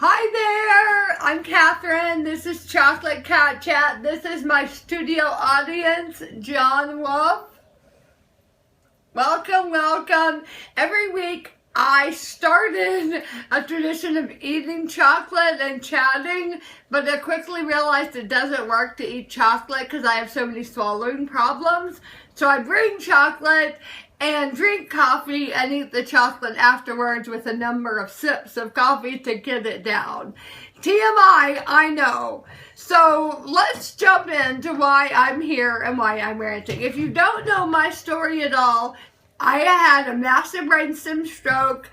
Hi there, I'm Catherine. This is Chocolate Cat Chat. This is my studio audience, John Wolf. Welcome, welcome. Every week I started a tradition of eating chocolate and chatting, but I quickly realized it doesn't work to eat chocolate because I have so many swallowing problems. So I bring chocolate and drink coffee and eat the chocolate afterwards with a number of sips of coffee to get it down. TMI, I know. So let's jump into why I'm here and why I'm ranting. If you don't know my story at all, I had a massive brainstem stroke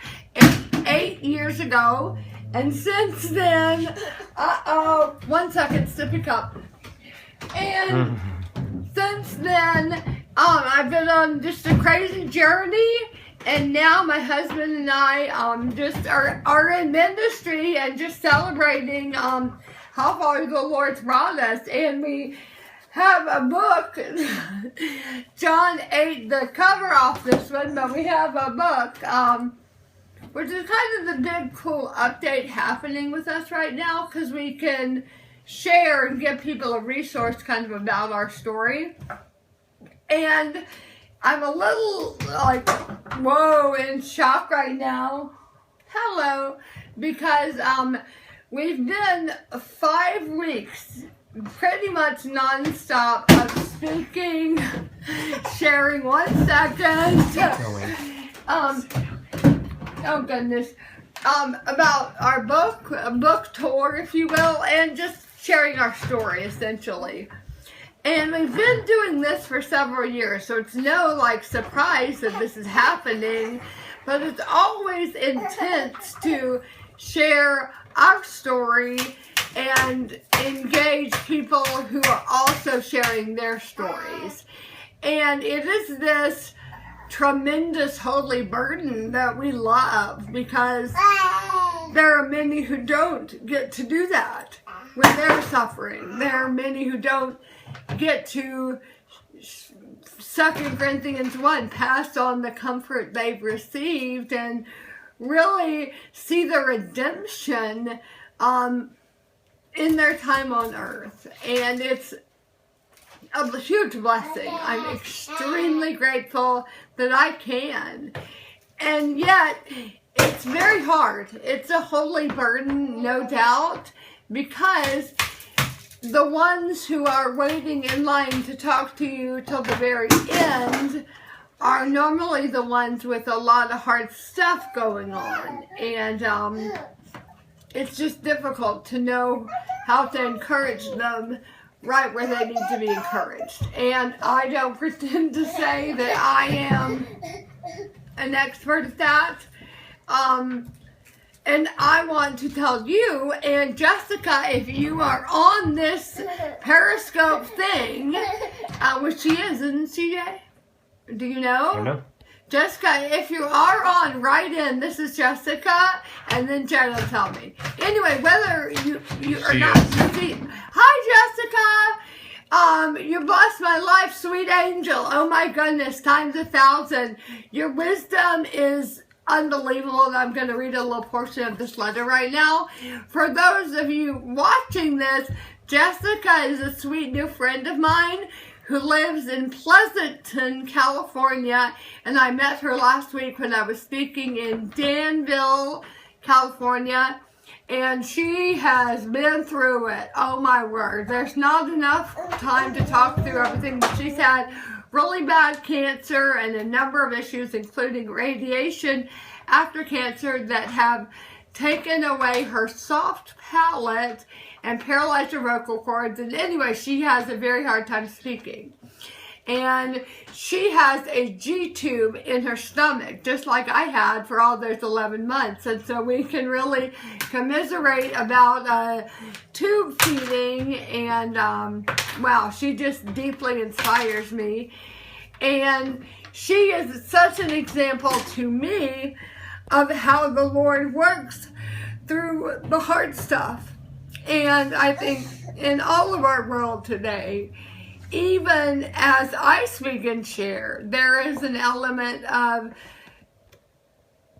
8 years ago, and since then, one second, sippy cup. And since then, I've been on just a crazy journey, and now my husband and I just are in ministry and just celebrating how far the Lord's brought us. And we have a book. John ate the cover off this one, but we have a book, which is kind of the big cool update happening with us right now, because we can share and give people a resource kind of about our story. And I'm a little like, whoa, in shock right now. Hello. Because we've been 5 weeks pretty much non-stop of speaking, sharing 1 second. Oh goodness. About our book tour, if you will, and just sharing our story essentially. And we've been doing this for several years, so it's no surprise that this is happening, but it's always intense to share our story and engage people who are also sharing their stories. And it is this tremendous holy burden that we love, because there are many who don't get to do that when they're suffering. There are many who don't get to 2 Corinthians 1, pass on the comfort they've received and really see the redemption in their time on earth. And it's a huge blessing. I'm extremely grateful that I can. And yet, it's very hard. It's a holy burden, no doubt, because the ones who are waiting in line to talk to you till the very end are normally the ones with a lot of hard stuff going on. And it's just difficult to know how to encourage them right where they need to be encouraged. And I don't pretend to say that I am an expert at that. And I want to tell you, and Jessica, if you are on this Periscope thing, which she is, isn't she, Jay? Do you know? I don't know. Jessica, if you are on, write in, this is Jessica, and then Jay will tell me. Anyway, whether you are not, hi Jessica, you blessed my life, sweet angel. Oh my goodness, times 1,000. Your wisdom is unbelievable, and I'm going to read a little portion of this letter right now. For those of you watching this, Jessica is a sweet new friend of mine who lives in Pleasanton, California, and I met her last week when I was speaking in Danville, California, and she has been through it. Oh my word, there's not enough time to talk through everything, but she's had really bad cancer and a number of issues, including radiation after cancer, that have taken away her soft palate and paralyzed her vocal cords. And anyway, she has a very hard time speaking. And she has a G-tube in her stomach, just like I had for all those 11 months. And so we can really commiserate about tube feeding. And, wow, she just deeply inspires me. And she is such an example to me of how the Lord works through the hard stuff. And I think in all of our world today, even as I speak and share, there is an element of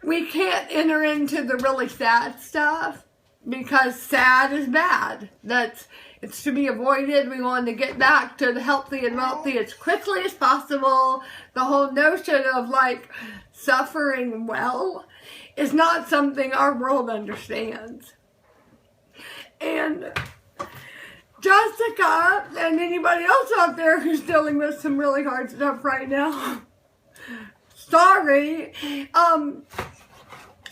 we can't enter into the really sad stuff because sad is bad. It's to be avoided. We want to get back to the healthy and wealthy as quickly as possible. The whole notion of like suffering well is not something our world understands. And Jessica and anybody else out there who's dealing with some really hard stuff right now, sorry.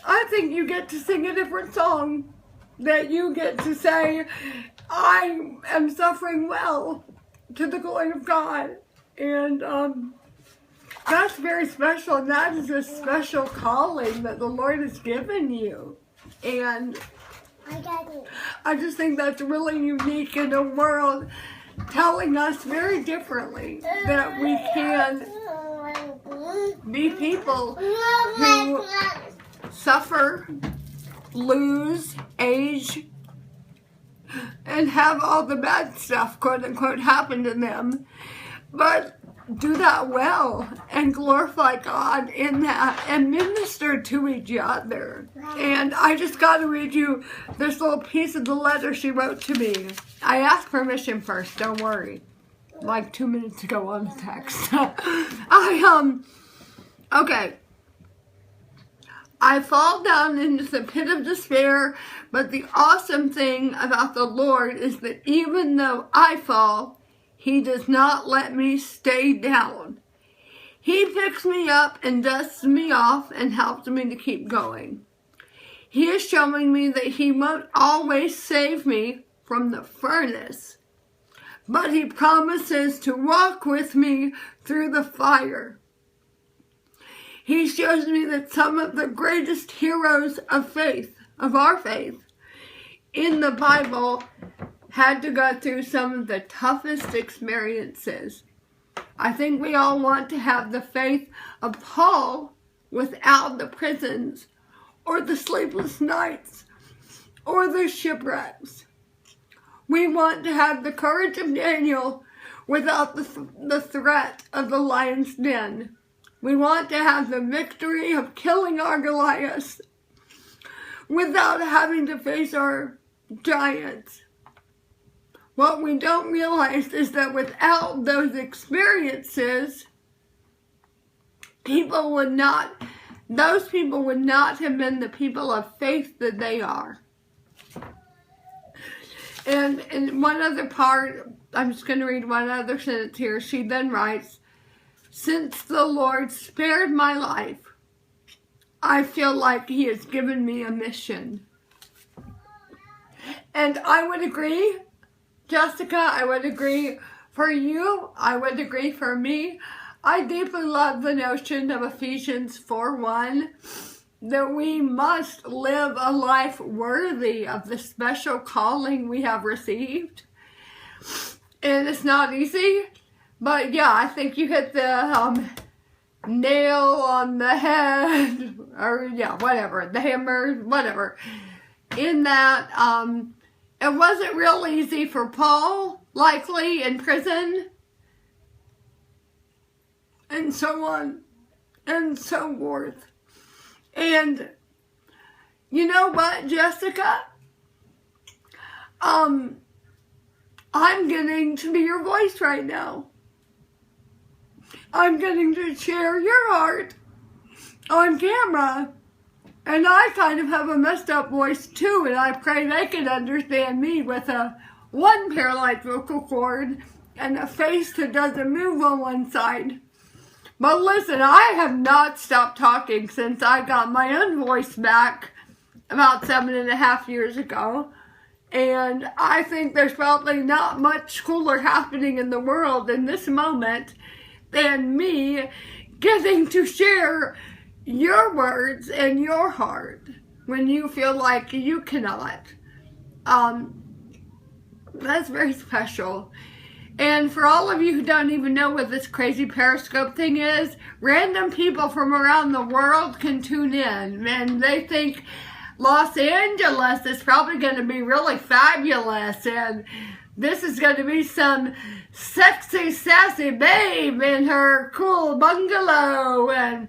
I think you get to sing a different song. That you get to say, I am suffering well to the glory of God. And that's very special. And that is a special calling that the Lord has given you. And I just think that's really unique in a world telling us very differently that we can be people who suffer, lose, age, and have all the bad stuff, quote unquote, happen to them, but do that well and glorify God in that and minister to each other. And I just got to read you this little piece of the letter she wrote to me. I asked permission first, don't worry. Like 2 minutes ago on the text. Okay. I fall down into the pit of despair, but the awesome thing about the Lord is that even though I fall, He does not let me stay down. He picks me up and dusts me off and helps me to keep going. He is showing me that He won't always save me from the furnace, but He promises to walk with me through the fire. He shows me that some of the greatest heroes of faith, of our faith, in the Bible had to go through some of the toughest experiences. I think we all want to have the faith of Paul without the prisons, or the sleepless nights, or the shipwrecks. We want to have the courage of Daniel without the threat of the lion's den. We want to have the victory of killing our Goliaths without having to face our giants. What we don't realize is that without those experiences, those people would not have been the people of faith that they are. And in one other part, I'm just going to read one other sentence here. She then writes, "Since the Lord spared my life, I feel like He has given me a mission." And I would agree, Jessica, I would agree for you, I would agree for me. I deeply love the notion of Ephesians 4:1, that we must live a life worthy of the special calling we have received. And it's not easy, but yeah, I think you hit the nail on the head, or yeah, whatever, the hammer, whatever. In that, it wasn't real easy for Paul, likely in prison, and so on, and so forth. And you know what, Jessica? I'm getting to be your voice right now. I'm getting to share your heart on camera. And I kind of have a messed up voice too, and I pray they can understand me with one paralyzed vocal cord and a face that doesn't move on one side. But listen, I have not stopped talking since I got my own voice back about 7.5 years ago. And I think there's probably not much cooler happening in the world in this moment than me getting to share your words and your heart when you feel like you cannot. That's very special. And for all of you who don't even know what this crazy Periscope thing is, random people from around the world can tune in, and they think Los Angeles is probably going to be really fabulous, and this is going to be some sexy, sassy babe in her cool bungalow, and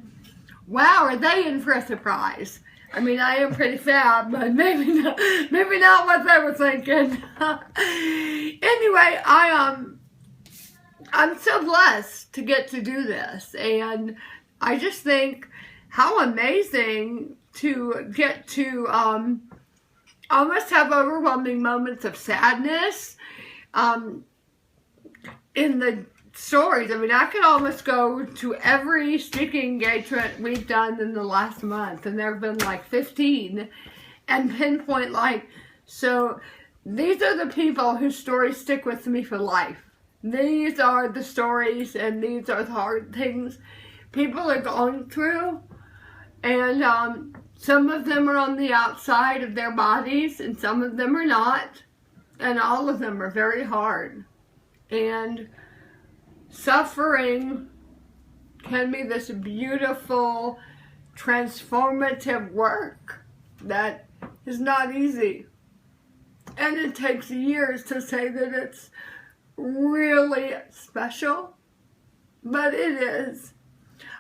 wow, are they in for a surprise? I mean, I am pretty fat, but maybe not what they were thinking. Anyway, I'm so blessed to get to do this, and I just think how amazing to get to almost have overwhelming moments of sadness in the stories. I mean, I could almost go to every speaking engagement we've done in the last month, and there have been like 15, and pinpoint like, so these are the people whose stories stick with me for life. These are the stories, and these are the hard things people are going through, and some of them are on the outside of their bodies, and some of them are not, and all of them are very hard. And suffering can be this beautiful, transformative work that is not easy. And it takes years to say that it's really special, but it is.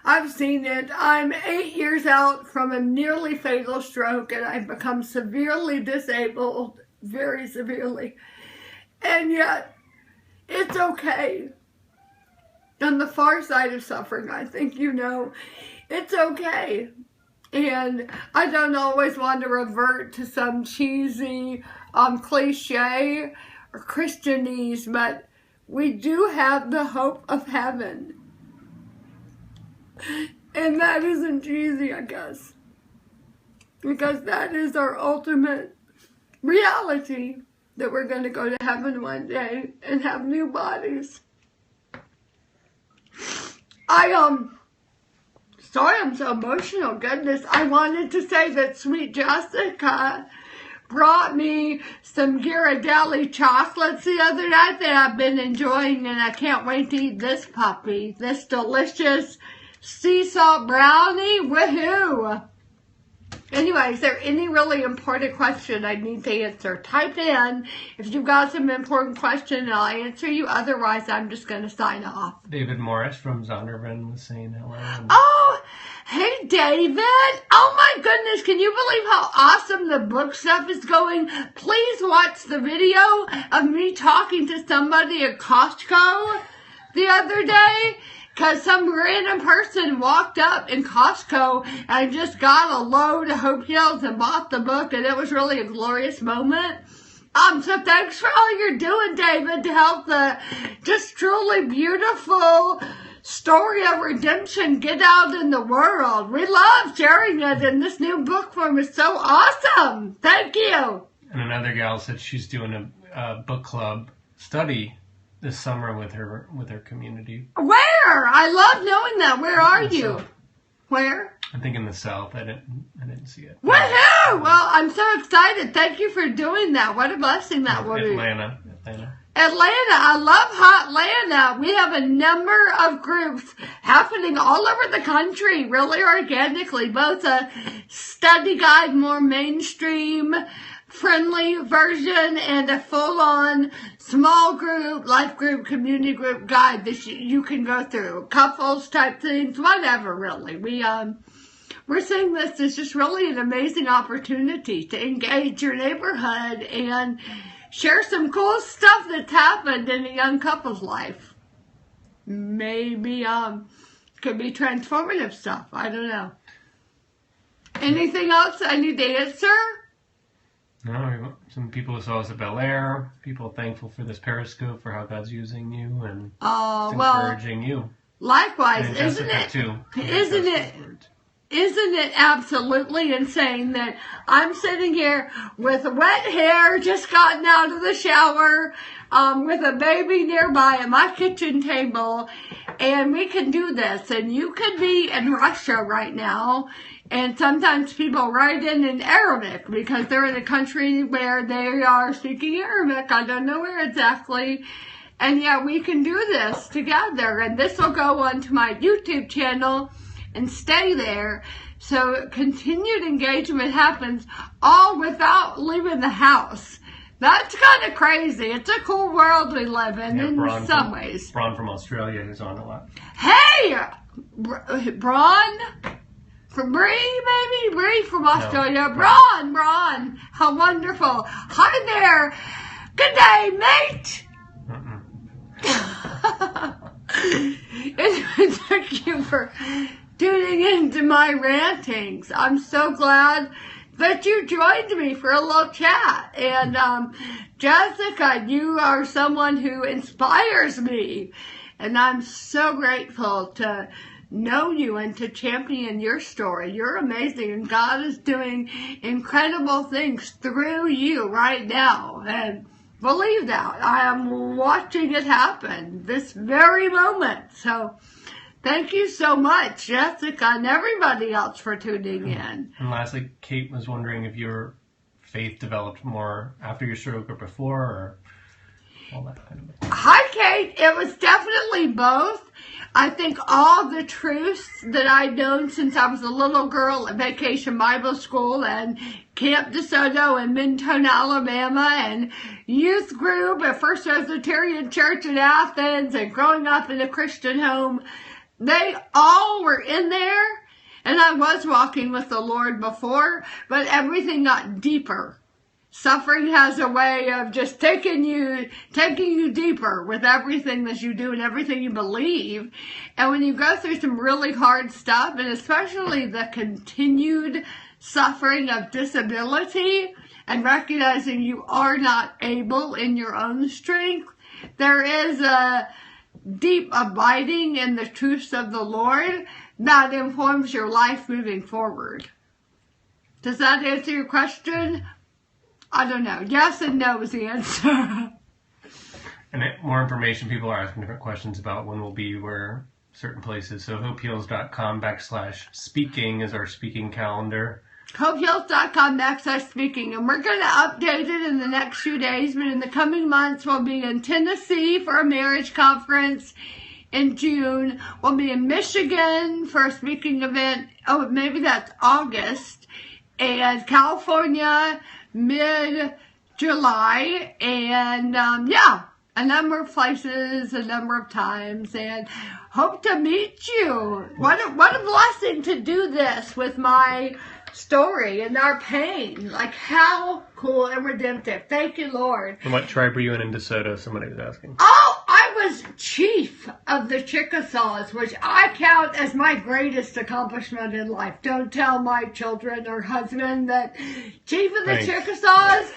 I've seen it. I'm 8 years out from a nearly fatal stroke, and I've become severely disabled, very severely. And yet, it's okay. On the far side of suffering, I think you know, it's okay. And I don't always want to revert to some cheesy cliche or Christianese, but we do have the hope of heaven. And that isn't cheesy, I guess, because that is our ultimate reality, that we're going to go to heaven one day and have new bodies. Sorry I'm so emotional, goodness. I wanted to say that Sweet Jessica brought me some Ghirardelli chocolates the other night that I've been enjoying, and I can't wait to eat this puppy, this delicious sea salt brownie. Woohoo! Anyway, is there any really important question I need to answer? Type in if you've got some important question, and I'll answer you. Otherwise, I'm just going to sign off. David Morris from Zondervan was saying hello. Oh, hey, David. Oh, my goodness. Can you believe how awesome the book stuff is going? Please watch the video of me talking to somebody at Costco the other day. Because some random person walked up in Costco and just got a load of Hope Heals and bought the book, and it was really a glorious moment. So thanks for all you're doing, David, to help the just truly beautiful story of redemption get out in the world. We love sharing it, and this new book form is so awesome. Thank you. And another gal said she's doing a book club study this summer with her community. Where? I love knowing that. Where are you? Where? I think in the South. I didn't see it. Woohoo! Well, I'm so excited. Thank you for doing that. What a blessing that would be. Atlanta. I love Hot Atlanta. We have a number of groups happening all over the country, really organically, both a study guide, more mainstream friendly version, and a full-on small group, life group, community group guide that you can go through. Couples type things, whatever, really. We're seeing this as just really an amazing opportunity to engage your neighborhood and share some cool stuff that's happened in a young couple's life. Maybe, could be transformative stuff. I don't know. Anything else I need to answer? No, some people saw us at Bel Air. People thankful for this Periscope, for how God's using you and encouraging you. Likewise, and isn't Jessica it? Too. Isn't it absolutely insane that I'm sitting here with wet hair, just gotten out of the shower, with a baby nearby at my kitchen table, and we can do this. And you could be in Russia right now, and sometimes people write in Arabic because they're in a country where they are speaking Arabic. I don't know where exactly. And yet we can do this together. And this will go onto my YouTube channel and stay there. So continued engagement happens all without leaving the house. That's kind of crazy. It's a cool world we live in some ways. Braun from Australia is on a lot. Hey! Braun? From Bree from Australia. No. Ron, how wonderful. Hi there. Good day, mate. Thank you for tuning into my rantings. I'm so glad that you joined me for a little chat. And Jessica, you are someone who inspires me. And I'm so grateful to know you and to champion your story. You're amazing, and God is doing incredible things through you right now. And believe that. I am watching it happen this very moment. So thank you so much, Jessica, and everybody else for tuning in. And lastly, Kate was wondering if your faith developed more after your stroke or before, or all that kind of thing. Hi, Kate. It was definitely both. I think all the truths that I'd known since I was a little girl at Vacation Bible School and Camp DeSoto in Minton, Alabama, and youth group at First Presbyterian Church in Athens, and growing up in a Christian home, they all were in there. And I was walking with the Lord before, but everything got deeper. Suffering has a way of just taking you deeper with everything that you do and everything you believe. And when you go through some really hard stuff, and especially the continued suffering of disability and recognizing you are not able in your own strength, there is a deep abiding in the truths of the Lord that informs your life moving forward. Does that answer your question? I don't know. Yes and no is the answer. And more information, people are asking different questions about when we'll be where certain places. So hopeheals.com/speaking is our speaking calendar. hopeheals.com/speaking. And we're going to update it in the next few days. But in the coming months, we'll be in Tennessee for a marriage conference in June. We'll be in Michigan for a speaking event. Oh, maybe that's August. And California mid-July, and a number of places, a number of times, and hope to meet you. What a blessing to do this with my story and our pain. Like, how cool and redemptive. Thank you, Lord. And what tribe were you in DeSoto? Somebody was asking. Oh, I was chief of the Chickasaws, which I count as my greatest accomplishment in life. Don't tell my children or husband that chief of the Chickasaws,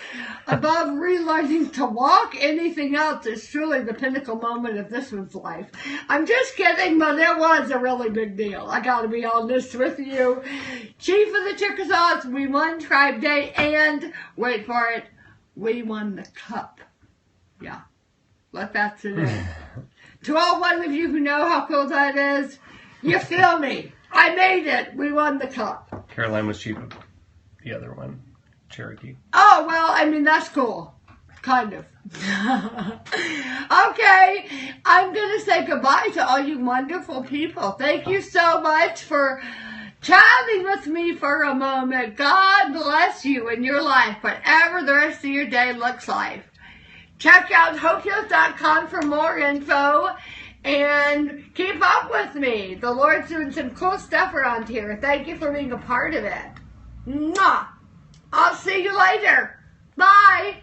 above relearning to walk, anything else is truly the pinnacle moment of this one's life. I'm just kidding, but it was a really big deal. I gotta be honest with you. Chief of the Chickasaws, we won Tribe Day, and wait for it, we won the cup. Yeah, let that sit in. To all one of you who know how cool that is, you feel me. I made it. We won the cup. Caroline was chief of the other one, Cherokee. Oh, well, I mean, that's cool. Kind of. Okay, I'm going to say goodbye to all you wonderful people. Thank you so much for chatting with me for a moment. God bless you in your life, whatever the rest of your day looks like. Check out hopeheals.com for more info, and keep up with me. The Lord's doing some cool stuff around here. Thank you for being a part of it. Mwah! I'll see you later. Bye.